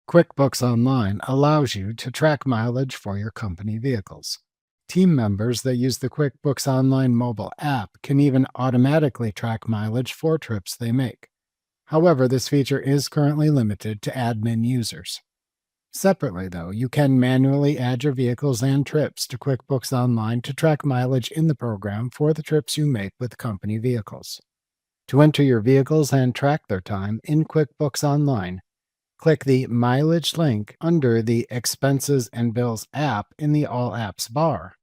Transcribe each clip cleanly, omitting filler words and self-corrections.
QuickBooks Online allows you to track mileage for your company vehicles. Team members that use the QuickBooks Online mobile app can even automatically track mileage for trips they make. However, this feature is currently limited to admin users. Separately, though, you can manually add your vehicles and trips to QuickBooks Online to track mileage in the program for the trips you make with company vehicles. To enter your vehicles and track their time in QuickBooks Online, click the Mileage link under the Expenses and Bills app in the All Apps bar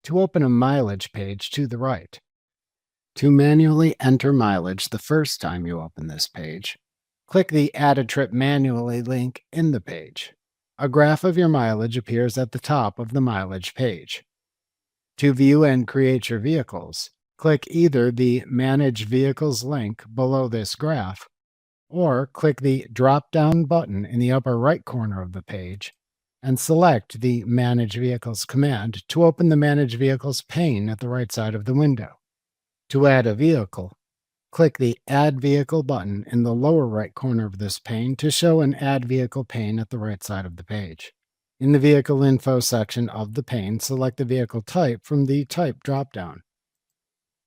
to open a mileage page to the right. To manually enter mileage the first time you open this page, click the Add a Trip Manually link in the page. A graph of your mileage appears at the top of the mileage page. To view and create your vehicles, click either the Manage Vehicles link below this graph, or click the drop-down button in the upper right corner of the page and select the Manage Vehicles command to open the Manage Vehicles pane at the right side of the window. To add a vehicle, click the Add Vehicle button in the lower right corner of this pane to show an Add Vehicle pane at the right side of the page. In the Vehicle Info section of the pane, select the vehicle type from the Type drop-down.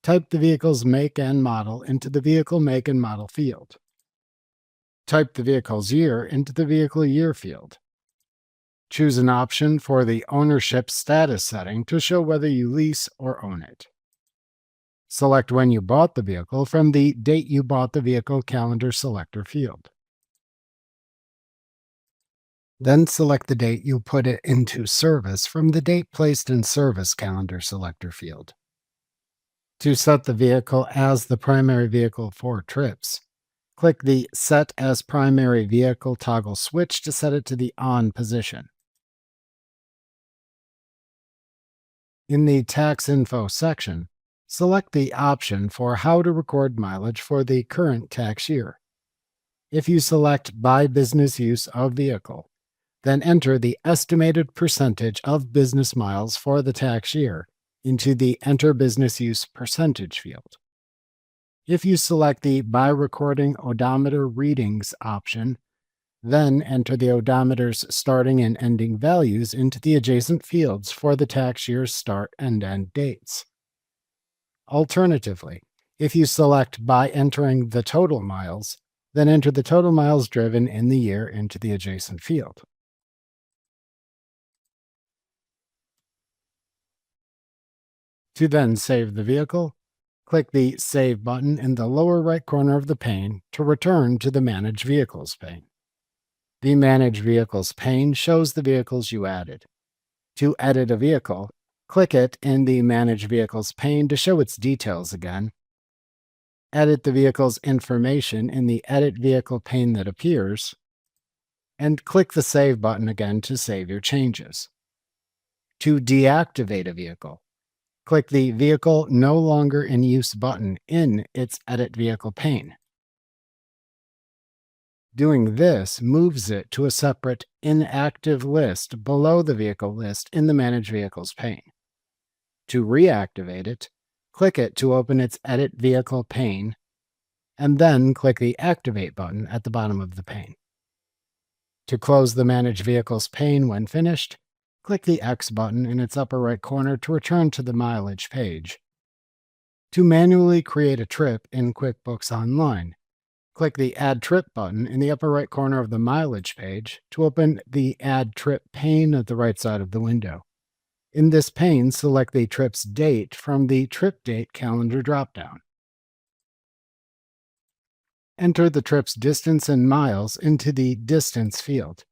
Type the vehicle's make and model into the Vehicle Make and Model field. Type the vehicle's year into the Vehicle Year field. Choose an option for the Ownership Status setting to show whether you lease or own it. Select when you bought the vehicle from the Date You Bought the Vehicle Calendar Selector field. Then select the date you put it into service from the Date Placed in Service Calendar Selector field. To set the vehicle as the primary vehicle for trips, click the Set as Primary Vehicle toggle switch to set it to the On position. In the Tax Info section, select the option for how to record mileage for the current tax year. If you select By Business Use of Vehicle, then enter the estimated percentage of business miles for the tax year into the Enter Business Use Percentage field. If you select the By Recording Odometer Readings option, then enter the odometer's starting and ending values into the adjacent fields for the tax year's start and end dates. Alternatively, if you select by entering the total miles, then enter the total miles driven in the year into the adjacent field. To then save the vehicle, click the Save button in the lower right corner of the pane to return to the Manage Vehicles pane. The Manage Vehicles pane shows the vehicles you added. To edit a vehicle, click it in the Manage Vehicles pane to show its details again. Edit the vehicle's information in the Edit Vehicle pane that appears, and click the Save button again to save your changes. To deactivate a vehicle, click the Vehicle No Longer in Use button in its Edit Vehicle pane. Doing this moves it to a separate inactive list below the vehicle list in the Manage Vehicles pane. To reactivate it, click it to open its Edit Vehicle pane, and then click the Activate button at the bottom of the pane. To close the Manage Vehicles pane when finished, click the X button in its upper right corner to return to the mileage page. To manually create a trip in QuickBooks Online, click the Add Trip button in the upper right corner of the mileage page to open the Add Trip pane at the right side of the window. In this pane, select the trip's date from the Trip Date Calendar dropdown. Enter the trip's distance in miles into the Distance field.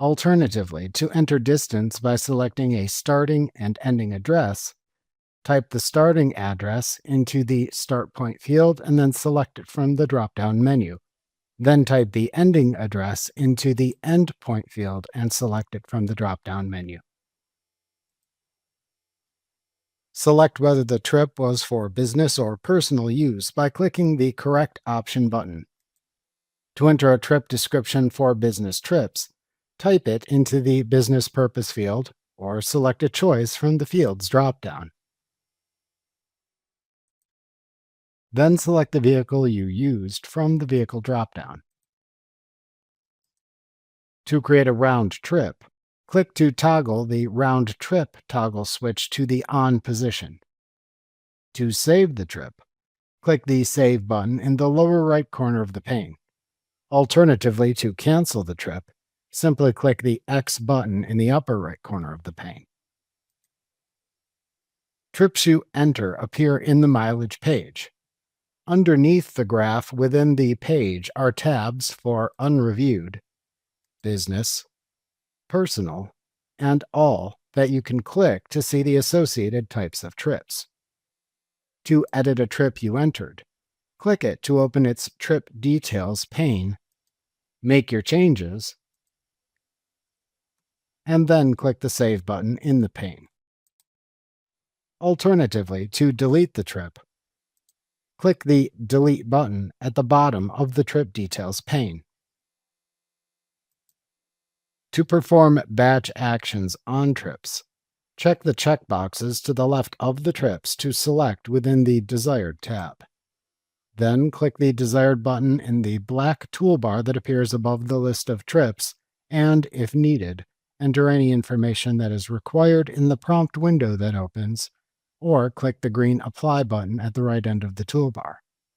Alternatively, to enter distance by selecting a starting and ending address, type the starting address into the Start Point field and then select it from the drop-down menu. Then type the ending address into the End Point field and select it from the drop-down menu. Select whether the trip was for business or personal use by clicking the Correct Option button. To enter a trip description for business trips, type it into the Business Purpose field or select a choice from the Fields drop-down. Then select the vehicle you used from the Vehicle drop-down. To create a round trip, click to toggle the round trip toggle switch to the on position. To save the trip, click the Save button in the lower right corner of the pane. Alternatively, to cancel the trip, simply click the X button in the upper right corner of the pane. Trips you enter appear in the mileage page. Underneath the graph within the page are tabs for Unreviewed, Business, Personal, and All that you can click to see the associated types of trips. To edit a trip you entered, click it to open its Trip Details pane, make your changes, and then click the Save button in the pane. Alternatively, to delete the trip, click the Delete button at the bottom of the Trip Details pane. To perform batch actions on trips, check the checkboxes to the left of the trips to select within the desired tab. Then click the desired button in the black toolbar that appears above the list of trips, and, if needed, enter any information that is required in the prompt window that opens, or click the green Apply button at the right end of the toolbar.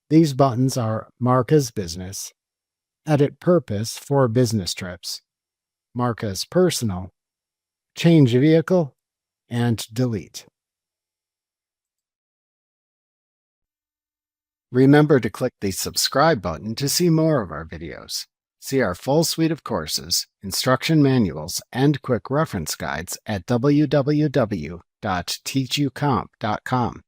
These buttons are Mark as Business, Edit Purpose for Business Trips, Mark as Personal, Change Vehicle, and Delete. Remember to click the subscribe button to see more of our videos. See our full suite of courses, instruction manuals, and quick reference guides at www.teachucomp.com.